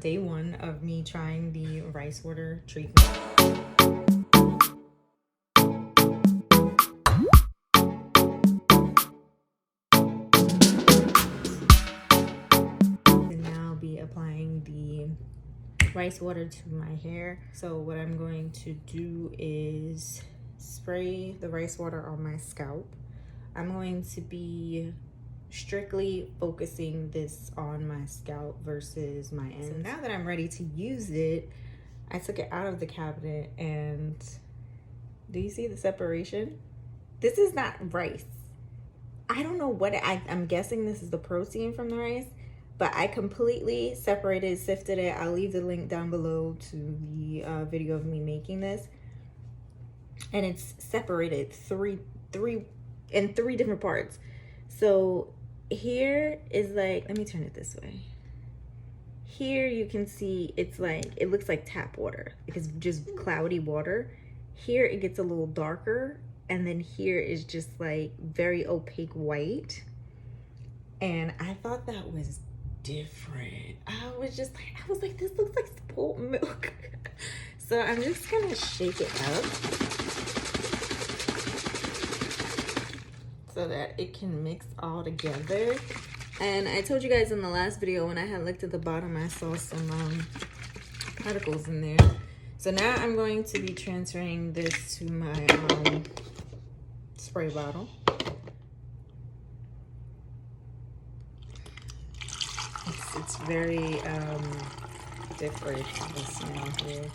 Day one of me trying the rice water treatment. And now I'll be applying the rice water to my hair. So what I'm going to do is spray the rice water on my scalp. I'm going to be strictly focusing this on my scalp versus my ends. So now that I'm ready to use it, I took it out of the cabinet, and do you see the separation? This is not rice. I don't know what I'm guessing this is the protein from the rice, but I completely separated, sifted it. I'll leave the link down below to the video of me making this, and it's separated in three different parts. So here is like, let me turn it this way. Here you can see it's like, it looks like tap water because just cloudy water. Here it gets a little darker, and then here is just like very opaque white. And I thought that was different. I was like, this looks like spoiled milk. So I'm just gonna shake it up so that it can mix all together. And I told you guys in the last video when I had looked at the bottom, I saw some particles in there. So now I'm going to be transferring this to my spray bottle. It's very different, the smell here.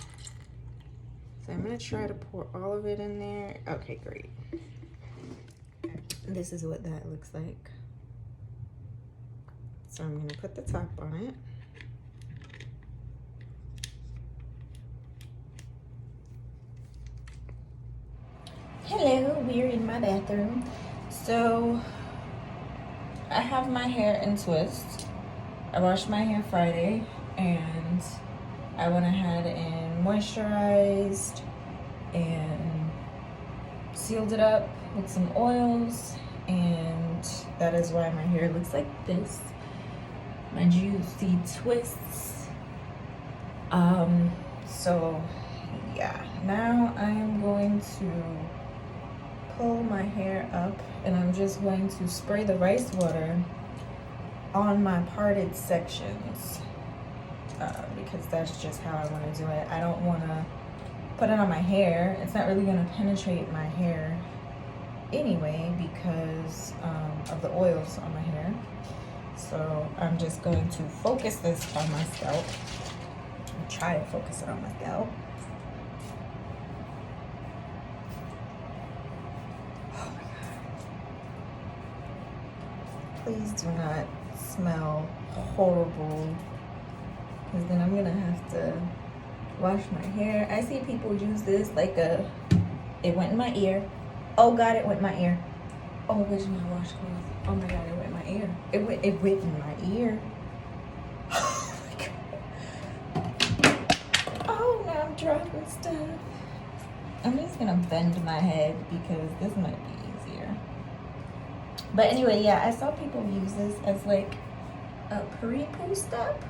So I'm gonna try to pour all of it in there. Okay, great. This is what that looks like. So I'm gonna put the top on it. Hello, we're in my bathroom. So I have my hair in twists. I washed my hair Friday, and I went ahead and moisturized and sealed it up with some oils, and that is why my hair looks like this. My juicy twists. So yeah, now I'm going to pull my hair up, and I'm just going to spray the rice water on my parted sections because that's just how I want to do it. I don't want to put it on my hair. It's not really going to penetrate my hair anyway because of the oils on my hair. So I'm just going to focus this on my scalp. I'll try to focus it on my scalp. Oh my God. Please do not smell horrible, because then I'm gonna have to wash my hair. I see people use this like it went in my ear. Oh God, it went in my ear. Oh, where's my washcloth? Oh my God, it went in my ear. It went in my ear. Oh my God. Oh, now I'm dropping stuff. I'm just gonna bend my head because this might be easier. But anyway, yeah, I saw people use this as like a pre-poo step.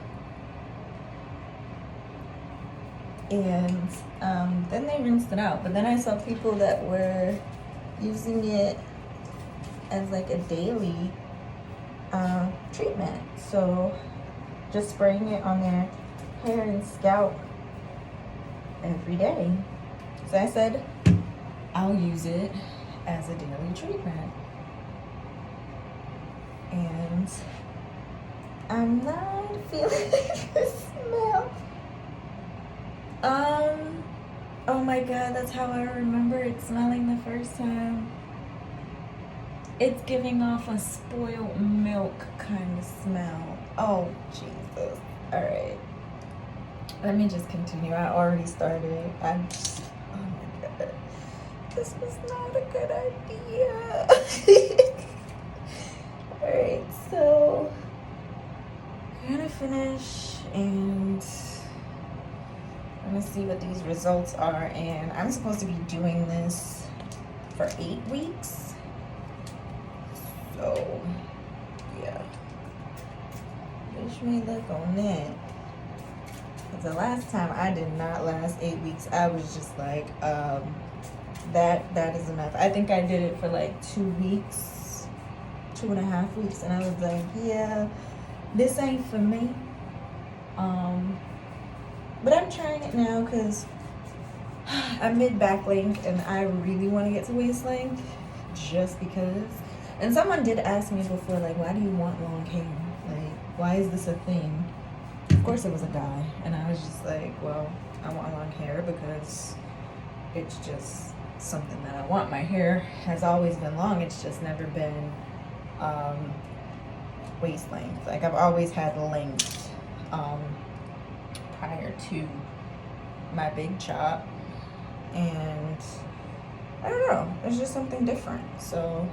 And then they rinsed it out. But then I saw people that were using it as like a daily treatment. So just spraying it on their hair and scalp every day. So I said, I'll use it as a daily treatment. And I'm not feeling the smell. Oh my God, that's how I remember it smelling the first time. It's giving off a spoiled milk kind of smell. Oh, Jesus. All right. Let me just continue. I already started. Oh my God. This was not a good idea. All right, so I'm gonna finish, and I'm gonna see what these results are. And I'm supposed to be doing this for 8 weeks. So yeah, wish me luck on that. The last time I did not last 8 weeks. I was just like, that is enough. I think I did it for like 2 weeks, 2.5 weeks, and I was like, yeah, this ain't for me. But I'm trying it now because I'm mid back length and I really want to get to waist length just because. And someone did ask me before, like, why do you want long hair? Like, why is this a thing? Of course it was a guy, and I was just like, well, I want long hair because it's just something that I want. My hair has always been long, it's just never been waist length. Like, I've always had length prior to my big chop, and I don't know, it's just something different, so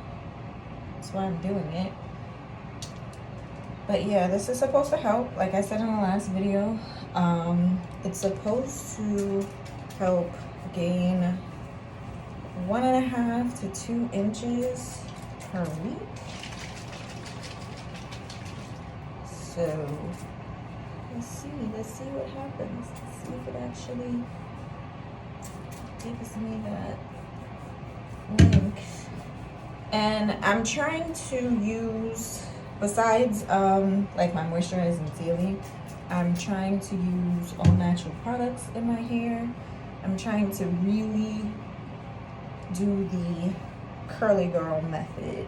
that's why I'm doing it. But yeah, this is supposed to help, like I said in the last video. It's supposed to help gain 1.5 to 2 inches per week. So let's see what happens. Let's see if it actually gives me that length. And I'm trying to use, besides like my moisturizing sealing, I'm trying to use all natural products in my hair. I'm trying to really do the curly girl method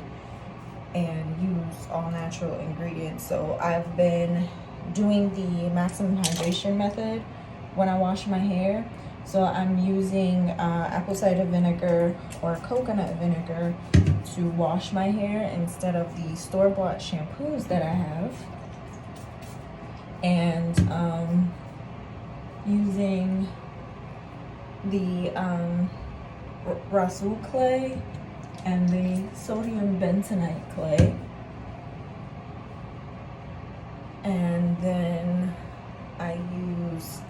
and use all natural ingredients. So I've been doing the maximum hydration method when I wash my hair. So I'm using apple cider vinegar or coconut vinegar to wash my hair instead of the store-bought shampoos that I have. And using the Rasul clay and the sodium bentonite clay. And then I use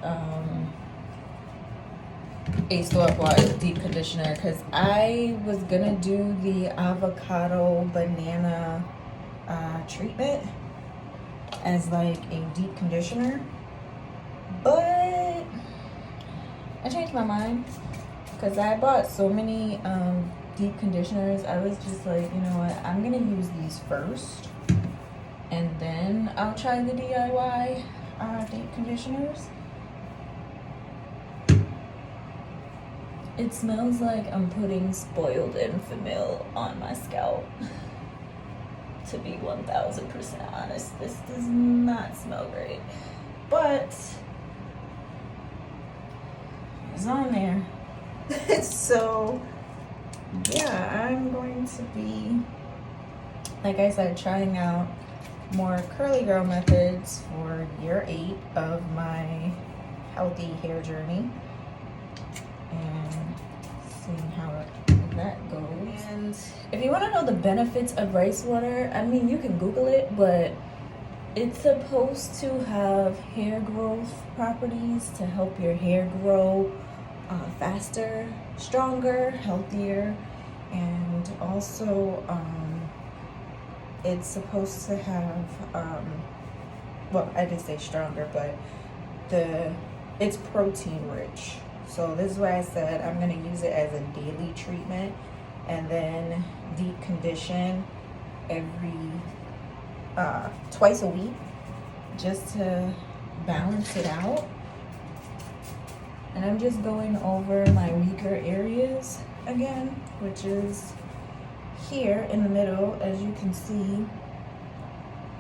a store-bought deep conditioner because I was gonna do the avocado banana treatment as like a deep conditioner, but I changed my mind because I bought so many deep conditioners. I was just like, you know what, I'm gonna use these first and then I'll try the DIY deep conditioners. It smells like I'm putting spoiled Enfamil on my scalp. To be 1000% honest, this does not smell great, but it's on there. So yeah, I'm going to be, like I said, trying out more curly girl methods for year 8 of my healthy hair journey and seeing how that goes. And if you want to know the benefits of rice water, I mean, you can Google it, but it's supposed to have hair growth properties to help your hair grow faster, stronger, healthier, and also it's supposed to have well, I did say stronger, but it's protein rich. So this is why I said I'm gonna use it as a daily treatment and then deep condition every twice a week just to balance it out. And I'm just going over my weaker areas again, which is here in the middle. As you can see,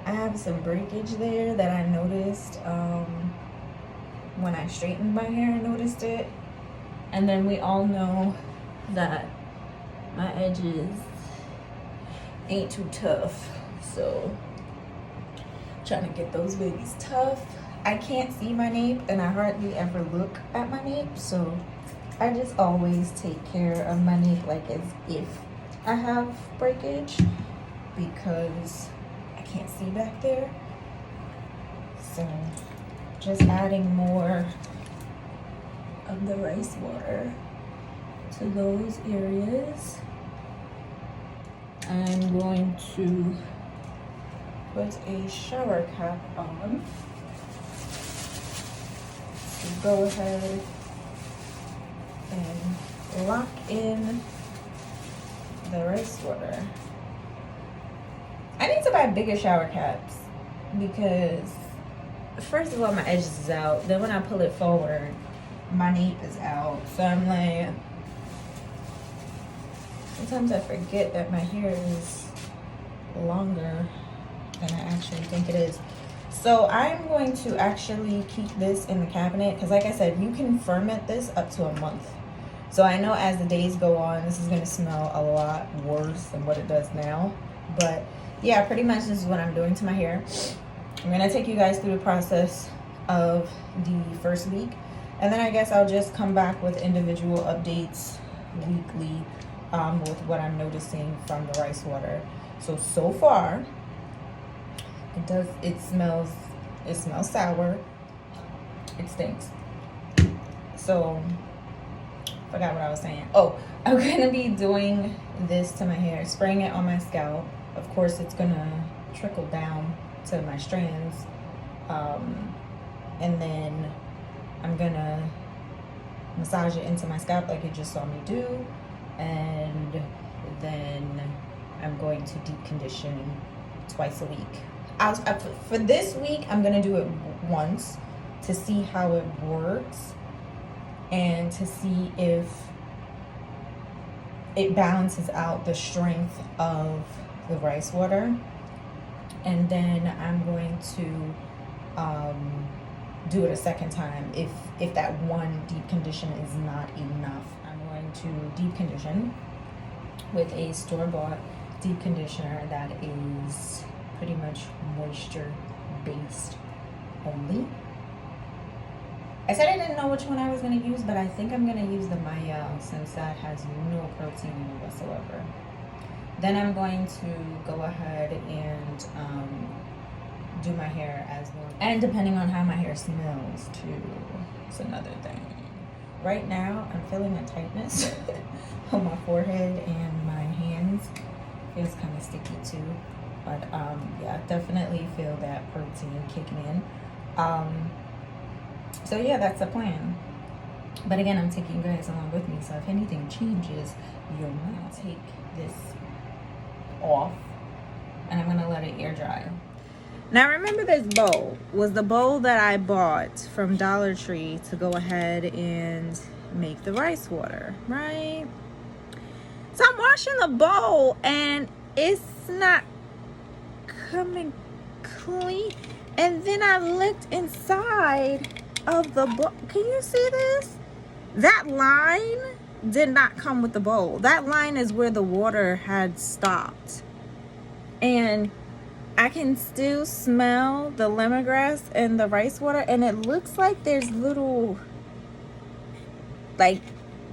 I have some breakage there that I noticed when I straightened my hair. I noticed it. And then we all know that my edges ain't too tough, so trying to get those babies tough. I can't see my nape and I hardly ever look at my nape, so I just always take care of my nape like as if I have breakage because I can't see back there. So just adding more of the rice water to those areas. I'm going to put a shower cap on go ahead and lock in the rice water. I need to buy bigger shower caps because first of all my edges is out. Then when I pull it forward, my nape is out. So I'm like, sometimes I forget that my hair is longer than I actually think it is. So I'm going to actually keep this in the cabinet because like I said, you can ferment this up to a month. So I know as the days go on, this is going to smell a lot worse than what it does now. But yeah, pretty much this is what I'm doing to my hair. I'm going to take you guys through the process of the first week. And then I guess I'll just come back with individual updates weekly with what I'm noticing from the rice water. So far, it smells sour. It stinks. So forgot what I was saying. Oh, I'm gonna be doing this to my hair, spraying it on my scalp. Of course, it's gonna trickle down to my strands, and then I'm gonna massage it into my scalp like you just saw me do, and then I'm going to deep condition twice a week. For this week, I'm gonna do it once to see how it works and to see if it balances out the strength of the rice water. And then I'm going to do it a second time if that one deep condition is not enough. I'm going to deep condition with a store-bought deep conditioner that is pretty much moisture based only. I said I didn't know which one I was going to use, but I think I'm going to use the Maya since that has no protein in it whatsoever. Then I'm going to go ahead and do my hair as normal. And depending on how my hair smells too, it's another thing. Right now, I'm feeling a tightness on my forehead and my hands. Feels kind of sticky too. But yeah, definitely feel that protein kicking in. So yeah, that's the plan. But again, I'm taking you guys along with me. So if anything changes, you'll know. Take this off and I'm gonna let it air dry. Now remember, this bowl was the bowl that I bought from Dollar Tree to go ahead and make the rice water, right? So I'm washing the bowl and it's not coming clean. And then I looked inside of the bowl. Can you see this? That line did not come with the bowl. That line is where the water had stopped. And I can still smell the lemongrass and the rice water, and it looks like there's little like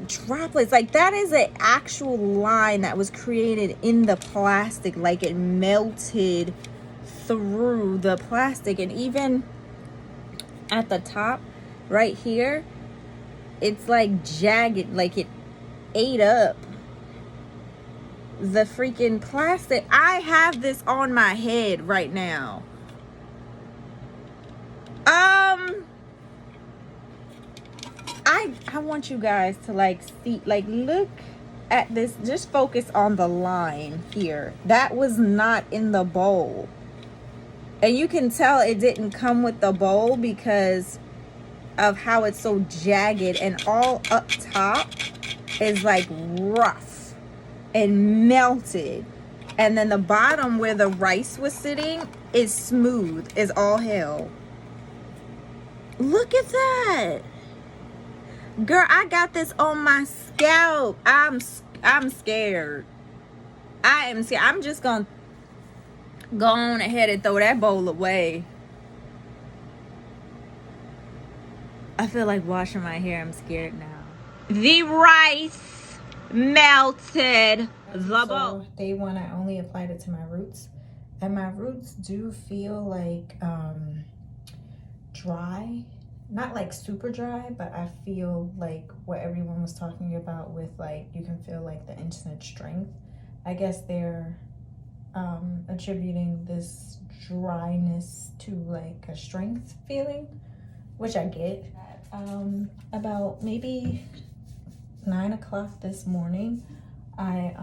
droplets. Like that is an actual line that was created in the plastic, like it melted through the plastic. And even at the top right here, it's like jagged, like it ate up the freaking plastic. I have this on my head right now. I want you guys to like see, like look at this. Just focus on the line here. That was not in the bowl. And you can tell it didn't come with the bowl because of how it's so jagged, and all up top is like rough and melted, and then the bottom where the rice was sitting is smooth as all hell. Look at that, girl. I got this on my scalp. I'm scared. I am scared. I'm just gonna go on ahead and throw that bowl away. I feel like washing my hair. I'm scared now. The rice melted the bowl. Day one, I only applied it to my roots, and my roots do feel like dry. Not like super dry, but I feel like what everyone was talking about with like you can feel like the instant strength. I guess they're attributing this dryness to like a strength feeling, which I get. About maybe 9 o'clock this morning, I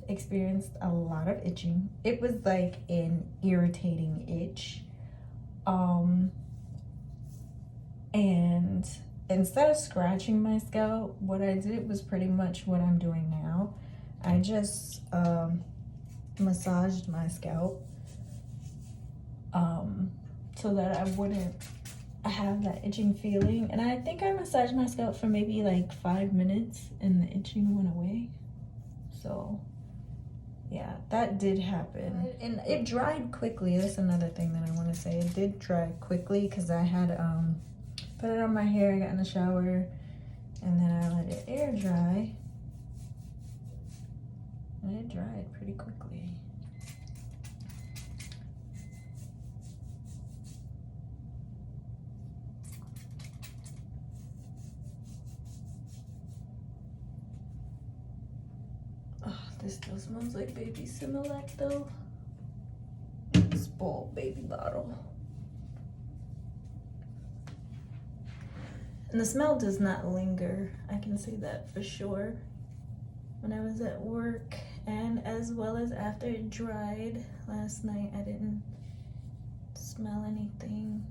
experienced a lot of itching. It was like an irritating itch. And instead of scratching my scalp, what I did was pretty much what I'm doing now. I just massaged my scalp so that I wouldn't have that itching feeling. And I think I massaged my scalp for maybe like 5 minutes and the itching went away. So yeah, that did happen. And it dried quickly. That's another thing that I want to say. It did dry quickly because I had put it on my hair, got in the shower, and then I let it air dry. And it dried pretty quickly. Oh, this still smells like baby Similac though. Spoiled baby bottle. And the smell does not linger. I can say that for sure. When I was at work and as well as after it dried last night, I didn't smell anything.